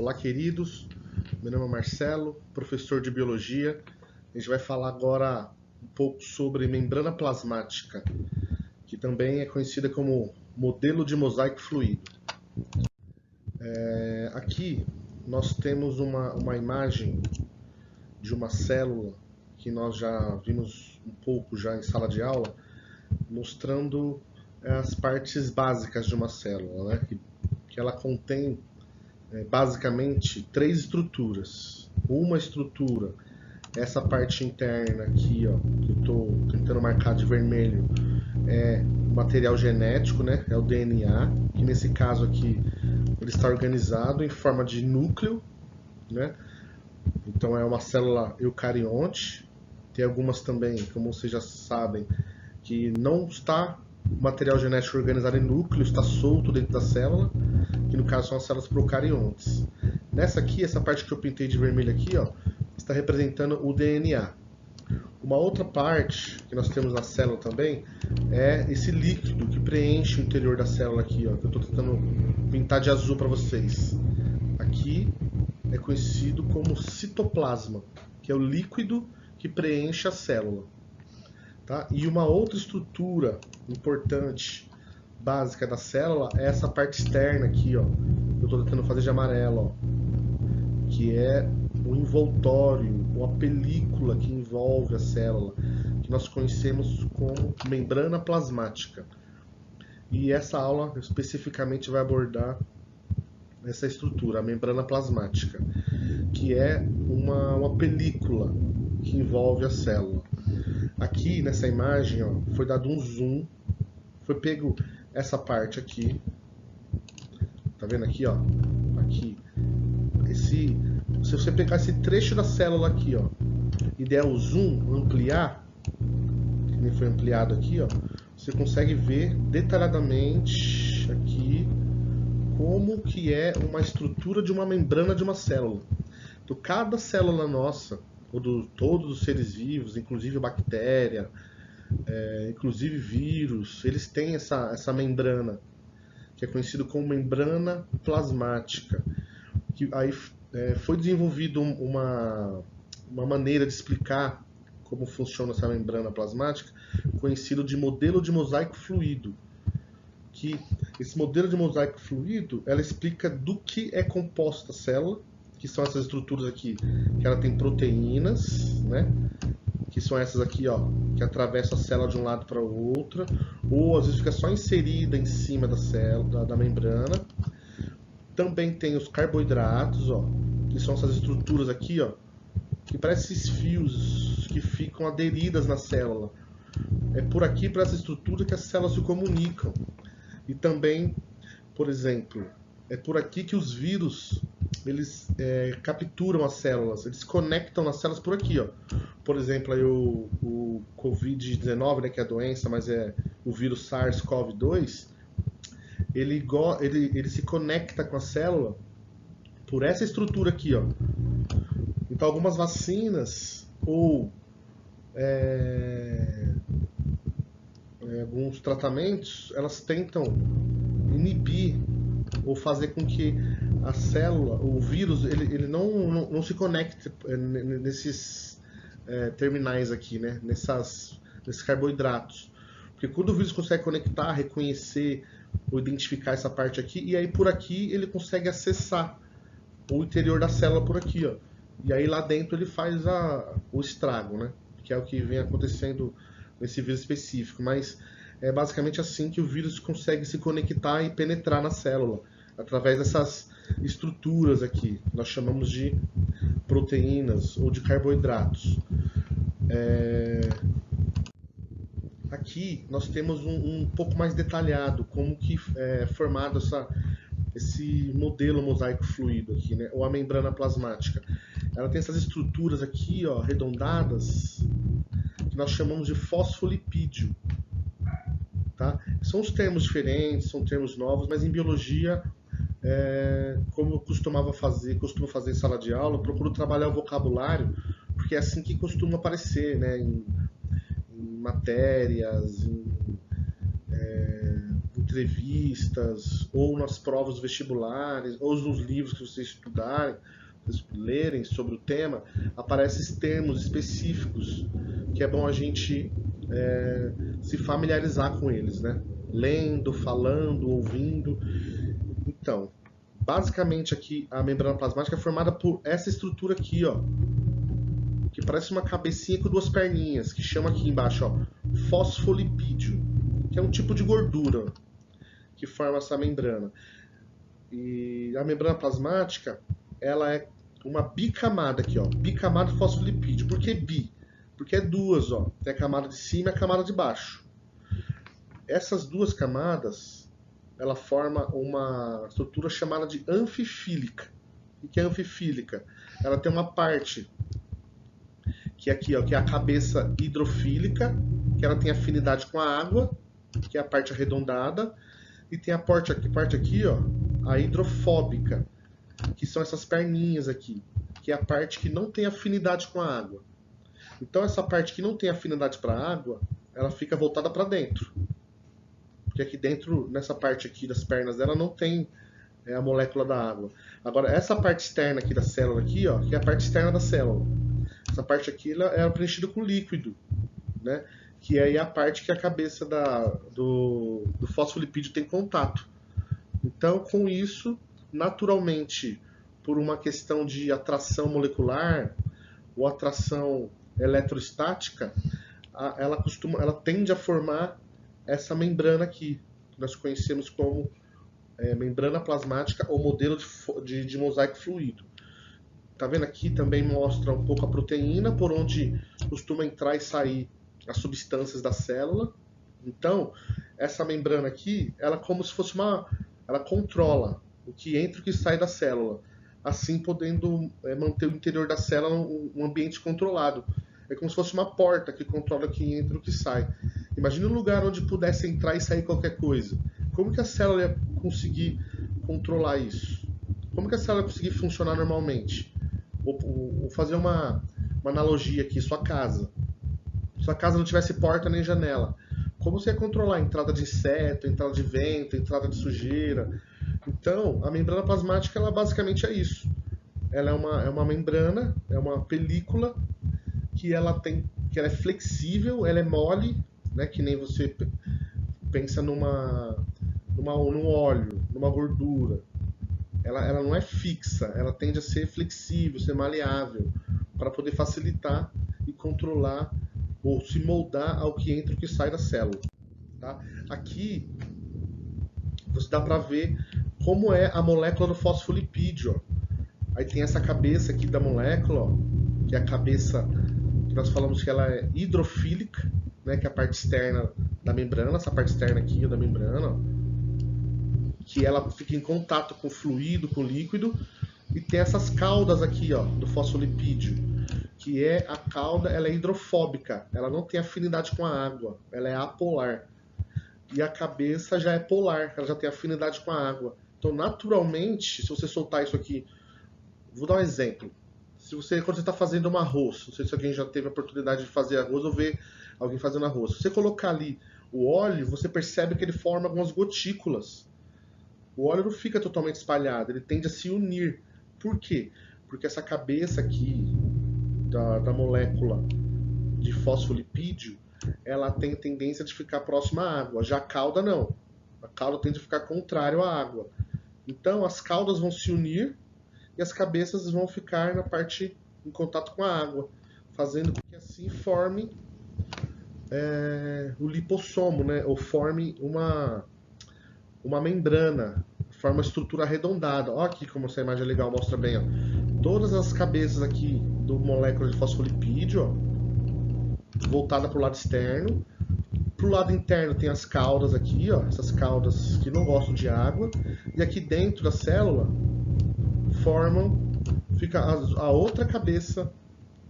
Olá, queridos. Meu nome é Marcelo, professor de Biologia. A gente vai falar agora um pouco sobre membrana plasmática, que também é conhecida como modelo de mosaico fluido. Aqui nós temos uma imagem de uma célula que nós já vimos um pouco já em sala de aula, mostrando as partes básicas de uma célula, né? Que ela contém basicamente três estruturas. Uma estrutura, essa parte interna aqui, ó, que eu estou tentando marcar de vermelho, é o material genético, né? É o DNA, que nesse caso aqui ele está organizado em forma de núcleo, né? Então é uma célula eucarionte. Tem algumas também, como vocês já sabem, que não está o material genético organizado em núcleo, está solto dentro da célula, que no caso são as células procariontes. Nessa aqui, essa parte que eu pintei de vermelho aqui, ó, está representando o DNA. Uma outra parte que nós temos na célula também é esse líquido que preenche o interior da célula aqui, ó, que eu estou tentando pintar de azul para vocês. Aqui é conhecido como citoplasma, que é o líquido que preenche a célula. Tá? E uma outra estrutura importante, básica da célula, é essa parte externa aqui, ó, que eu estou tentando fazer de amarelo, ó, que é o envoltório, ou a película que envolve a célula, que nós conhecemos como membrana plasmática. E essa aula especificamente vai abordar essa estrutura, a membrana plasmática, que é uma película que envolve a célula. Aqui nessa imagem, ó, foi dado um zoom, foi pego essa parte aqui, tá vendo aqui, ó, aqui, se você pegar esse trecho da célula aqui, ó, e der o zoom, ampliar, que nem foi ampliado aqui, ó, você consegue ver detalhadamente aqui como que é uma estrutura de uma membrana de uma célula. Então, cada célula nossa, todos os seres vivos, inclusive bactéria, inclusive vírus, eles têm essa membrana, que é conhecido como membrana plasmática. Que aí foi desenvolvido uma maneira de explicar como funciona essa membrana plasmática, conhecido de modelo de mosaico fluido. Que esse modelo de mosaico fluido, ela explica do que é composta a célula, que são essas estruturas aqui, que ela tem proteínas, né? Que são essas aqui, ó, que atravessam a célula de um lado para o outro, ou às vezes fica só inserida em cima da célula, da membrana. Também tem os carboidratos, ó, que são essas estruturas aqui, ó, que parecem esses fios que ficam aderidas na célula. É por aqui, por essa estrutura, que as células se comunicam. E também, por exemplo, é por aqui que os vírus eles capturam as células, eles conectam nas células por aqui, ó. Por exemplo, aí o Covid-19, né, que é a doença, mas é o vírus SARS-CoV-2, ele se conecta com a célula por essa estrutura aqui, ó. Então, algumas vacinas ou alguns tratamentos, elas tentam inibir ou fazer com que a célula, o vírus, ele não se conecte nesses terminais aqui, né? Nesses carboidratos. Porque quando o vírus consegue conectar, reconhecer ou identificar essa parte aqui, e aí por aqui ele consegue acessar o interior da célula por aqui, ó. E aí lá dentro ele faz o estrago, né? Que é o que vem acontecendo nesse vírus específico. Mas é basicamente assim que o vírus consegue se conectar e penetrar na célula, através dessas estruturas aqui, que nós chamamos de proteínas ou de carboidratos. Aqui nós temos um pouco mais detalhado como que é formado esse modelo mosaico fluido aqui, né? Ou a membrana plasmática. Ela tem essas estruturas aqui, ó, arredondadas, que nós chamamos de fosfolipídio. Tá? São os termos diferentes, são termos novos, mas em biologia, como eu costumo fazer em sala de aula, eu procuro trabalhar o vocabulário, porque é assim que costuma aparecer, né? Em matérias, em entrevistas, ou nas provas vestibulares, ou nos livros que vocês estudarem, vocês lerem sobre o tema, aparecem esses termos específicos que é bom a gente se familiarizar com eles, né? Lendo, falando, ouvindo. Então, basicamente aqui a membrana plasmática é formada por essa estrutura aqui, ó, que parece uma cabecinha com duas perninhas, que chama aqui embaixo, ó, fosfolipídio, que é um tipo de gordura que forma essa membrana. E a membrana plasmática, ela é uma bicamada aqui, ó, bicamada fosfolipídio. Por que bi? Porque é duas, ó, tem a camada de cima e a camada de baixo. Essas duas camadas, ela forma uma estrutura chamada de anfifílica. O que é anfifílica? Ela tem uma parte que é aqui, ó, que é a cabeça hidrofílica, que ela tem afinidade com a água, que é a parte arredondada, e tem a parte aqui, ó, a hidrofóbica, que são essas perninhas aqui, que é a parte que não tem afinidade com a água. Então essa parte que não tem afinidade para a água, ela fica voltada para dentro. Porque aqui dentro, nessa parte aqui das pernas dela, não tem a molécula da água. Agora, essa parte externa aqui da célula, aqui, ó, que é a parte externa da célula. Essa parte aqui ela é preenchida com líquido, né? Que é a parte que a cabeça do fosfolipídio tem contato. Então, com isso, naturalmente, por uma questão de atração molecular ou atração eletrostática, ela tende a formar essa membrana aqui, que nós conhecemos como membrana plasmática ou modelo de mosaico fluido. Tá vendo aqui também mostra um pouco a proteína, por onde costuma entrar e sair as substâncias da célula. Então, essa membrana aqui, ela como se fosse ela controla o que entra e o que sai da célula, assim podendo manter o interior da célula um ambiente controlado. É como se fosse uma porta que controla o que entra e o que sai. Imagine um lugar onde pudesse entrar e sair qualquer coisa. Como que a célula ia conseguir controlar isso? Como que a célula ia conseguir funcionar normalmente? Vou fazer uma analogia aqui, sua casa. Se sua casa não tivesse porta nem janela, como você ia controlar a entrada de inseto, entrada de vento, entrada de sujeira? Então, a membrana plasmática, ela basicamente é isso. Ela é uma membrana, é uma película que ela é flexível, ela é mole, né, que nem você pensa num óleo, numa gordura. Ela não é fixa, ela tende a ser flexível, ser maleável, para poder facilitar e controlar ou se moldar ao que entra e o que sai da célula. Tá? Aqui você dá para ver como é a molécula do fosfolipídio. Ó. Aí tem essa cabeça aqui da molécula, ó, que é a cabeça que nós falamos que ela é hidrofílica, né, que é a parte externa da membrana, essa parte externa aqui da membrana, ó, que ela fica em contato com o fluido, com o líquido, e tem essas caudas aqui, ó, do fosfolipídio, que é a cauda, ela é hidrofóbica, ela não tem afinidade com a água, ela é apolar. E a cabeça já é polar, ela já tem afinidade com a água. Então, naturalmente, se você soltar isso aqui, vou dar um exemplo. Quando você está fazendo um arroz, não sei se alguém já teve a oportunidade de fazer arroz ou ver alguém fazendo arroz. Se você colocar ali o óleo, você percebe que ele forma algumas gotículas. O óleo não fica totalmente espalhado, ele tende a se unir. Por quê? Porque essa cabeça aqui da molécula de fosfolipídio, ela tem tendência de ficar próxima à água. Já a cauda não. A cauda tende a ficar contrário à água. Então as caudas vão se unir e as cabeças vão ficar na parte em contato com a água, fazendo com que assim forme o lipossomo, né? Ou forme uma membrana, forma uma estrutura arredondada. Olha aqui como essa imagem é legal, mostra bem. Ó. Todas as cabeças aqui do molécula de fosfolipídio, ó, voltada para o lado externo. Para o lado interno tem as caudas aqui, ó, essas caudas que não gostam de água. E aqui dentro da célula fica a outra cabeça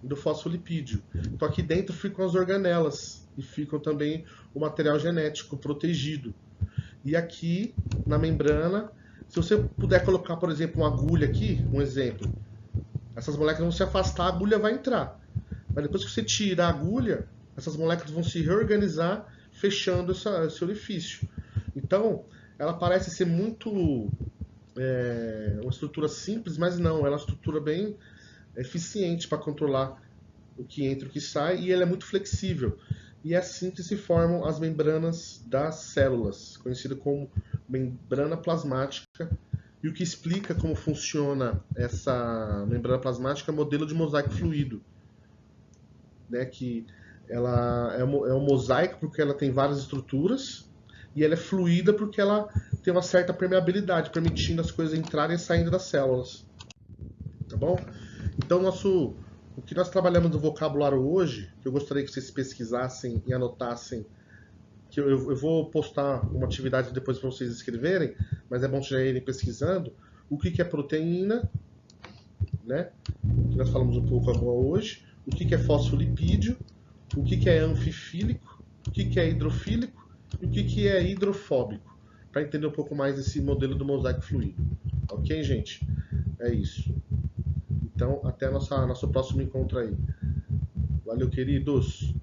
do fosfolipídio. Então aqui dentro ficam as organelas e ficam também o material genético protegido. E aqui na membrana, se você puder colocar, por exemplo, uma agulha aqui, um exemplo, essas moléculas vão se afastar, a agulha vai entrar. Mas depois que você tira a agulha, essas moléculas vão se reorganizar, fechando esse orifício. Então, ela parece ser muito uma estrutura simples, mas não, ela é uma estrutura bem eficiente para controlar o que entra e o que sai, e ela é muito flexível. E é assim que se formam as membranas das células, conhecida como membrana plasmática. E o que explica como funciona essa membrana plasmática é o modelo de mosaico fluido, né? Que ela é um mosaico porque ela tem várias estruturas e ela é fluida porque ela tem uma certa permeabilidade, permitindo as coisas entrarem e saindo das células, tá bom? Então, o que nós trabalhamos no vocabulário hoje, que eu gostaria que vocês pesquisassem e anotassem, que eu vou postar uma atividade depois para vocês escreverem, mas é bom já irem pesquisando, o que é proteína, né? Que nós falamos um pouco agora hoje, o que é fosfolipídio, o que é anfifílico, o que é hidrofílico e o que é hidrofóbico, para entender um pouco mais esse modelo do mosaico fluido. Ok, gente? É isso. Então, até nosso próximo encontro aí. Valeu, queridos!